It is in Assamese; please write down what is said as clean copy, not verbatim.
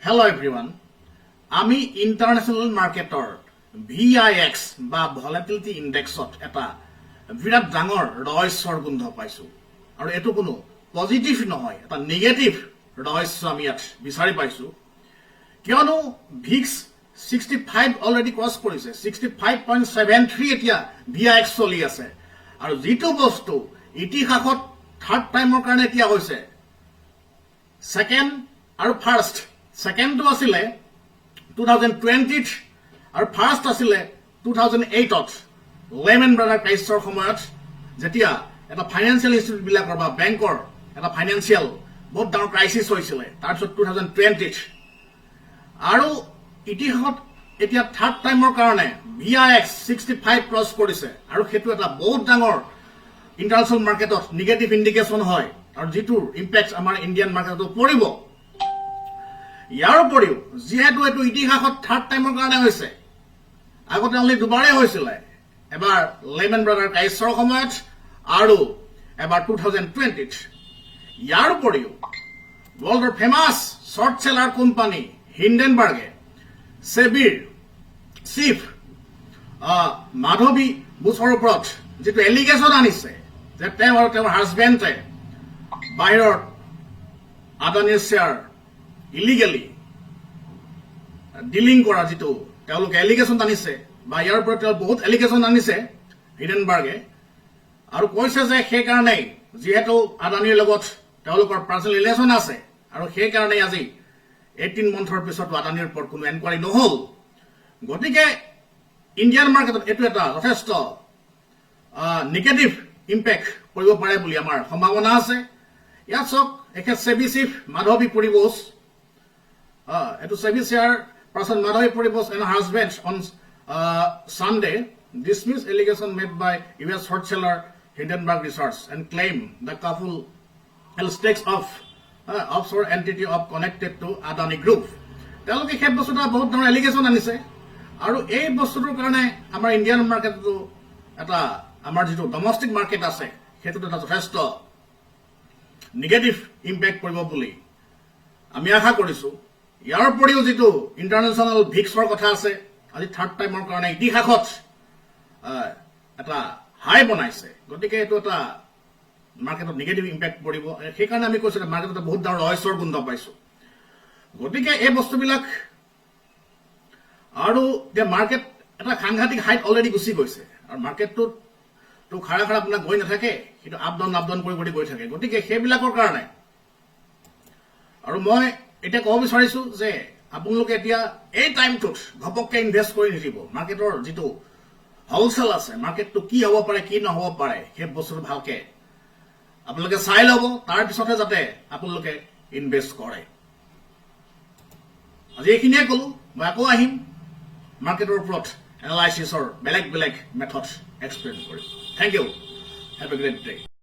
Hello everyone. আমি ইন্টাৰনেশ্যনেল মাৰ্কেটৰ VIX বা ভলাটিলিটি ইনডেক্সত এটা বিৰাট ডাঙৰ ৰহস্যৰ গোন্ধ পাইছো আৰু এটো কোনো পজিটিভ নহয় এটা নেগেটিভ ৰহস্য আমি ইয়াত বিচাৰি পাইছো কিয়নো VIX 65 অলৰেডি ক্ৰছ কৰিছে 65.73 এতিয়া VIX চলি আছে আৰু যেটো বস্তু ইতিহাসত থাৰ্ড টাইমৰ কাৰণে এতিয়া হৈছে সেকেন্ড আৰু ফাৰ্স্ট সেকেন্ড তো আছিলে 2020 আৰু ফাৰ্স্ট আছিলে 2008ত লেমন ব্ৰাদাৰ ক্ৰাইছিছৰ সময়ত যেতিয়া এটা ফাইনান্সিয়েল ইনষ্টিটিউট বিলাকৰ বা বেংকৰ এটা ফাইনান্সিয়েল বহুত ডাঙৰ ক্ৰাইছিছ হৈছিলে তাৰপিছত 2020ত আৰু ইতিহাসত এতিয়া থাৰ্ড টাইমৰ কাৰণে VIX 65 ক্ৰছ কৰিছে আৰু সেইটো এটা বহুত ডাঙৰ ইন্টাৰনেশ্যনেল মাৰ্কেটত নেগেটিভ ইন্ডিকেশন হয় আৰু যেটোৰ ইম্পেক্ট আমাৰ ইণ্ডিয়ান মাৰ্কেটত পৰিব ইয়াৰ উপৰিও যেহেতু এটো ইতিহাসত থাৰ্ড টাইমৰ কাৰণে হৈছে আগতে অনলি দুবাৰে হৈছিল এবাৰ লেমন ব্ৰাদাৰ ক্ৰাইছিছৰ সময়ত আৰু এবাৰ 2020ত ইয়াৰ উপৰিও ৱৰ্ল্ডৰ ফেমাছ শৰ্ট সেলাৰ কোম্পানী হিন্ডেনবাৰ্গে সেবিৰ চিফ মাধৱী বুছৰ ওপৰত যেটো এলিগেশ্যন আনিছে যে তেওঁ আৰু তেওঁৰ হাজবেণ্ডে বাহিৰত আদানীৰ শ্বেয়াৰ ইলিগেলি ডিলিং কৰা যেটো তেওঁলোকে এলিগেশ্যন আনিছে বা ইয়াৰ ওপৰত তেওঁ বহুত এলিগেশ্যন আনিছে হিন্ডেনবাৰ্গে আৰু কৈছে যে সেই কাৰণে যেহেতু আদানীৰ লগত তেওঁলোকৰ পাৰ্সোনেল ৰিলেশন আছে আৰু সেই কাৰণে আজি 18 মন্থৰ পিছত আদানীৰ ওপৰত কোনো এনকুৱাৰী নহল গতিকে ইণ্ডিয়ান মাৰ্কেটত এটো এটা যথেষ্ট নেগেটিভ ইম্পেক্ট কৰিব পাৰে বুলি আমাৰ সম্ভাৱনা আছে ইয়াত চক একে সেবি চিফ মাধৱী পুৰী বোস এটো সেবি chairperson Madhavi Puri Bose and her husband on Sunday dismissed allegation made by US short seller Hindenburg Research and claimed the couple held stakes of offshore entity of connected to Adani Group. তেওঁলোকে সেই বস্তুটা বহুত ডাঙৰ এলিগেশ্যন আনিছে আৰু এই বস্তুটোৰ কাৰণে আমাৰ ইণ্ডিয়ান মাৰ্কেটটো এটা আমাৰ যেটো ডমেষ্টিক মাৰ্কেট আছে সেইটো এটা যথেষ্ট নেগেটিভ ইম্পেক্ট পৰিব বুলি আমি আশা কৰিছো ইয়াৰ উপৰিও যেটো ইন্টাৰনেশ্যনেল ভিক্সৰ কথা আছে আজি থাৰ্ড টাইমৰ কাৰণে ইতিহাসত এটা হাই বনাইছে গতিকে এটো এটা মাৰ্কেটত নেগেটিভ ইম্পেক্ট পৰিব সেই কাৰণে আমি কৈছো মাৰ্কেটত বহুত ডাঙৰ ৰহস্যৰ গোন্ধ পাইছো গতিকে এই বস্তুবিলাক আৰু যে মাৰ্কেট এটা সাংঘাতিক হাইট অলৰেডি গুছি গৈছে আৰু মাৰ্কেটটো তো খাৰা খাৰা আপোনাক গৈ নাথাকে কিন্তু আপ ডাউন কৰি গৈ থাকে গতিকে সেইবিলাকৰ কাৰণে আৰু মই এটা ক'ব বিচাৰিছো যে আপোনালোকে এতিয়া এই টাইমটোত ঘপককে ইনভেস্ট কৰি নিদিব মাৰ্কেটৰ যেটো হলসেল আছে মাৰ্কেটটো কি হ'ব পাৰে কি নহ'ব পাৰে সেই বস্তুটো ভালকে আপোনালোকে চাই ল'ব তাৰ পিছতে যাতে আপোনালোকে ইনভেস্ট কৰে আজি এইখিনিয়ে ক'লো মই আকৌ আহিম মাৰ্কেটৰ ওপৰত এনালাইসিছৰ বেলেগ মেথড এক্সপ্লেইন কৰিম thank you have a great day